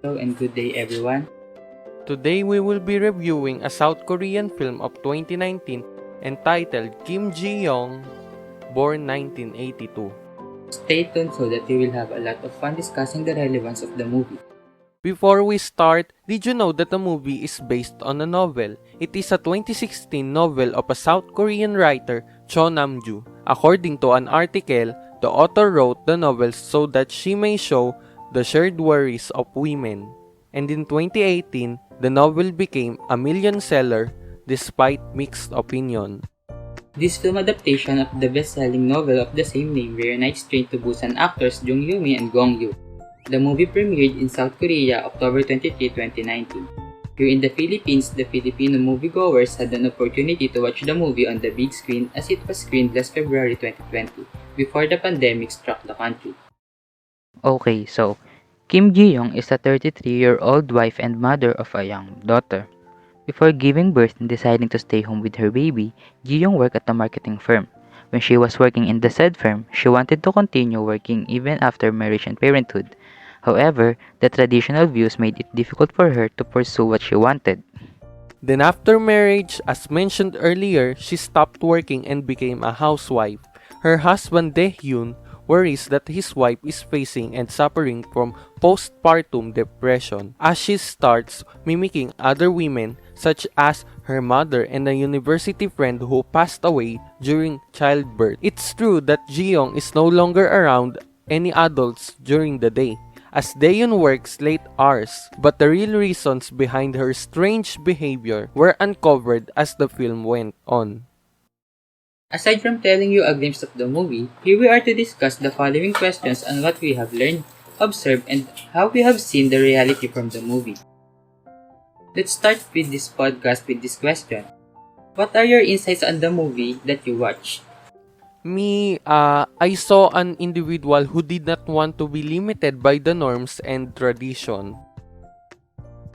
Hello and good day everyone. Today we will be reviewing a South Korean film of 2019 entitled Kim Ji-young, born 1982. Stay tuned so that you will have a lot of fun discussing the relevance of the movie. Before we start, did you know that the movie is based on a novel? It is a 2016 novel of a South Korean writer, Cho Nam-ju. According to an article, the author wrote the novel so that she may show the shared worries of women. And in 2018, the novel became a million seller despite mixed opinion. This film adaptation of the best-selling novel of the same name reunites trained to Busan actors Jung Yoo-mi and Gong Yoo. The movie premiered in South Korea October 23, 2019. Here in the Philippines, the Filipino moviegoers had an opportunity to watch the movie on the big screen as it was screened last February 2020, before the pandemic struck the country. Okay, so Kim Ji-young is a 33-year-old wife and mother of a young daughter. Before giving birth and deciding to stay home with her baby, Ji-young worked at a marketing firm. When she was working in the said firm, she wanted to continue working even after marriage and parenthood. However, the traditional views made it difficult for her to pursue what she wanted. Then after marriage, as mentioned earlier, she stopped working and became a housewife. Her husband Dae-hyun worries that his wife is facing and suffering from postpartum depression as she starts mimicking other women such as her mother and a university friend who passed away during childbirth. It's true that Ji-young is no longer around any adults during the day, as Daehyun works late hours, but the real reasons behind her strange behavior were uncovered as the film went on. Aside from telling you a glimpse of the movie, here we are to discuss the following questions on what we have learned, observed, and how we have seen the reality from the movie. Let's start with this podcast with this question. What are your insights on the movie that you watched? I saw an individual who did not want to be limited by the norms and tradition.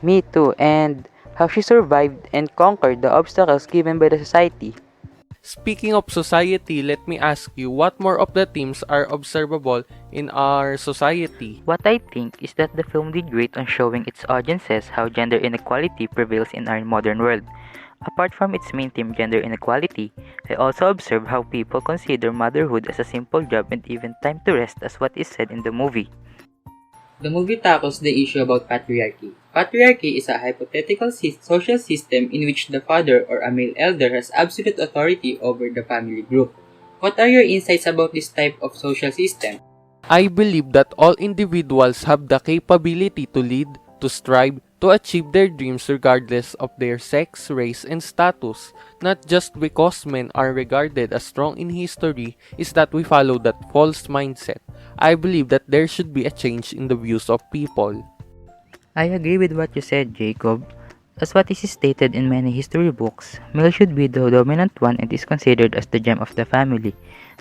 Me too, and how she survived and conquered the obstacles given by the society. Speaking of society, let me ask you, what more of the themes are observable in our society? What I think is that the film did great on showing its audiences how gender inequality prevails in our modern world. Apart from its main theme, gender inequality, I also observe how people consider motherhood as a simple job and even time to rest as what is said in the movie. The movie tackles the issue about patriarchy. Patriarchy is a hypothetical social system in which the father or a male elder has absolute authority over the family group. What are your insights about this type of social system? I believe that all individuals have the capability to lead, to strive, to achieve their dreams regardless of their sex, race, and status. Not just because men are regarded as strong in history is that we follow that false mindset. I believe that there should be a change in the views of people. I agree with what you said, Jacob. As what is stated in many history books, male should be the dominant one and is considered as the gem of the family.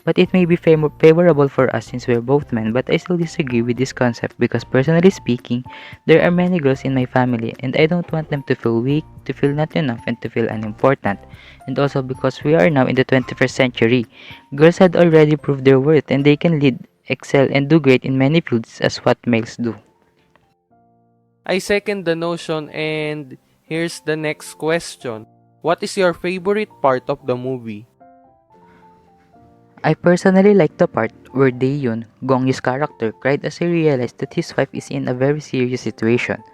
But it may be favorable for us since we're both men, but I still disagree with this concept because personally speaking, there are many girls in my family and I don't want them to feel weak, to feel not enough, and to feel unimportant. And also because we are now in the 21st century, girls had already proved their worth and they can lead, excel, and do great in many fields as what males do. I second the notion, and here's the next question. What is your favorite part of the movie? I personally like the part where Dae-yoon, Gong-yoo's character, cried as he realized that his wife is in a very serious situation.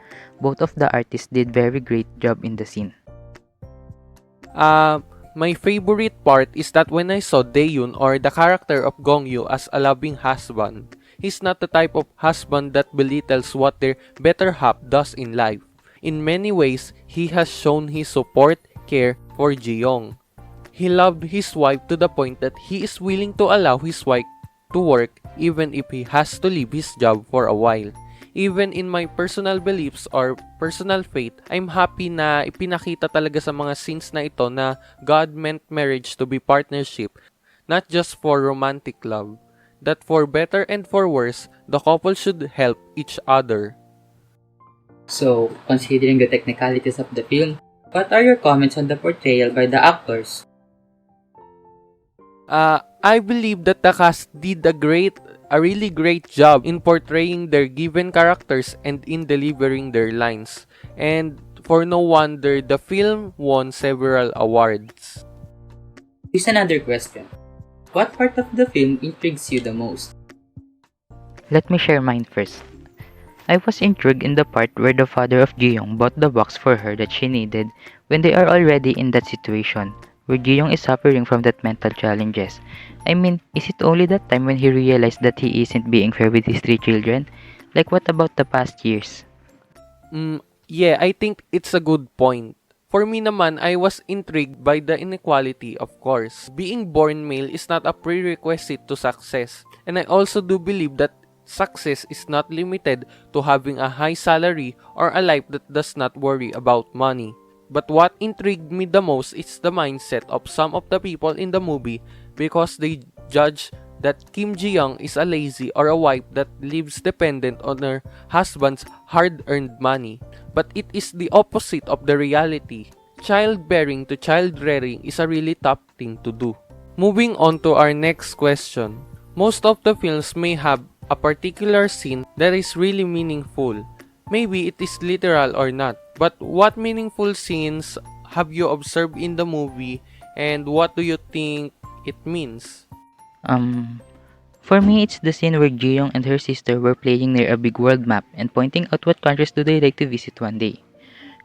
Both of the artists did very great job in the scene. My favorite part is that when I saw Daehyun or the character of Gong-yoo as a loving husband, he's not the type of husband that belittles what their better half does in life. In many ways, he has shown his support, care for Ji-young. He loved his wife to the point that he is willing to allow his wife to work even if he has to leave his job for a while. Even in my personal beliefs or personal faith, I'm happy na ipinakita talaga sa mga scenes na ito na God meant marriage to be partnership, not just for romantic love. That for better and for worse, the couple should help each other. So, considering the technicalities of the film, what are your comments on the portrayal by the actors? I believe that the cast did a great a really great job in portraying their given characters and in delivering their lines. And for no wonder, the film won several awards. Here's another question. What part of the film intrigues you the most? Let me share mine first. I was intrigued in the part where the father of Ji-young bought the box for her that she needed when they are already in that situation, where Ji-young is suffering from that mental challenges. I mean, is it only that time when he realized that he isn't being fair with his 3 children? Like what about the past years? Yeah, I think it's a good point. For me naman, I was intrigued by the inequality, of course. Being born male is not a prerequisite to success. And I also do believe that success is not limited to having a high salary or a life that does not worry about money. But what intrigued me the most is the mindset of some of the people in the movie because they judge that Kim Ji-young is a lazy or a wife that lives dependent on her husband's hard-earned money. But it is the opposite of the reality. Childbearing to child-rearing is a really tough thing to do. Moving on to our next question. Most of the films may have a particular scene that is really meaningful. Maybe it is literal or not. But what meaningful scenes have you observed in the movie and what do you think it means? For me, it's the scene where Ji-young and her sister were playing near a big world map and pointing out what countries do they like to visit one day.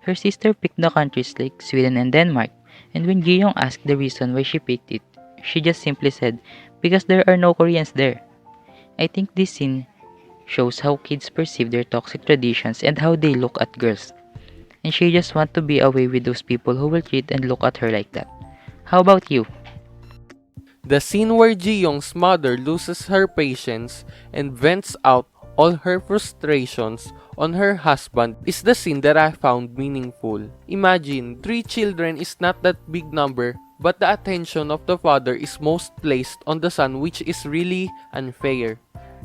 Her sister picked the countries like Sweden and Denmark, and when Ji-young asked the reason why she picked it, she just simply said, because there are no Koreans there. I think this scene shows how kids perceive their toxic traditions and how they look at girls. And she just wants to be away with those people who will treat and look at her like that. How about you? The scene where Ji-young's mother loses her patience and vents out all her frustrations on her husband is the scene that I found meaningful. Imagine, 3 children is not that big number, but the attention of the father is most placed on the son, which is really unfair.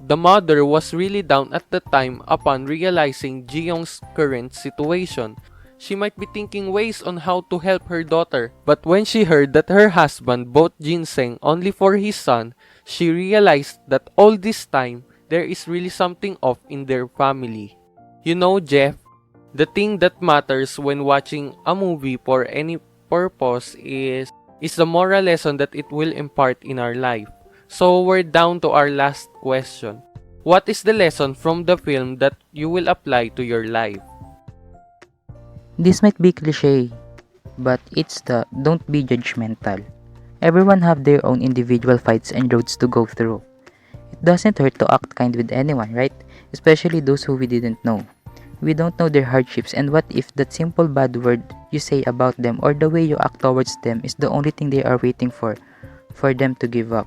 The mother was really down at the time upon realizing Ji-young's current situation. She might be thinking ways on how to help her daughter, but when she heard that her husband bought ginseng only for his son, she realized that all this time, there is really something off in their family. You know, Jeph, the thing that matters when watching a movie for any purpose is the moral lesson that it will impart in our life. So we're down to our last question. What is the lesson from the film that you will apply to your life? This might be cliche, but it's the don't be judgmental. Everyone have their own individual fights and roads to go through. It doesn't hurt to act kind with anyone, right? Especially those who we didn't know. We don't know their hardships, and what if that simple bad word you say about them or the way you act towards them is the only thing they are waiting for them to give up?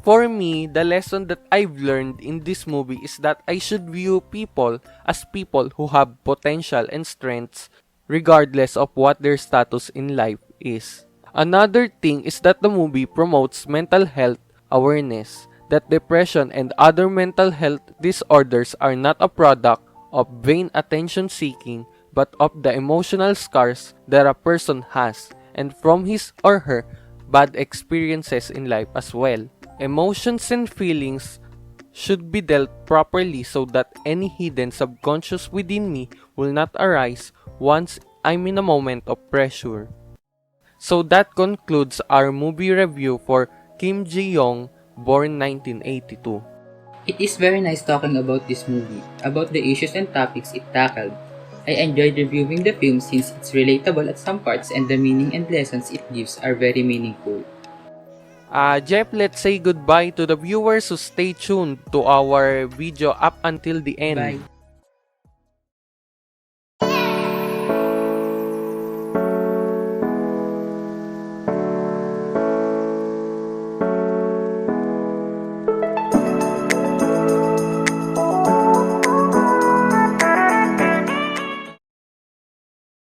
For me, the lesson that I've learned in this movie is that I should view people as people who have potential and strengths regardless of what their status in life is. Another thing is that the movie promotes mental health awareness, that depression and other mental health disorders are not a product of vain attention seeking but of the emotional scars that a person has and from his or her bad experiences in life as well. Emotions and feelings should be dealt properly so that any hidden subconscious within me will not arise once I'm in a moment of pressure. So that concludes our movie review for Kim Ji-young, born 1982. It is very nice talking about this movie, about the issues and topics it tackled. I enjoyed reviewing the film since it's relatable at some parts and the meaning and lessons it gives are very meaningful. Jeph, let's say goodbye to the viewers who stay tuned to our video up until the end. Bye!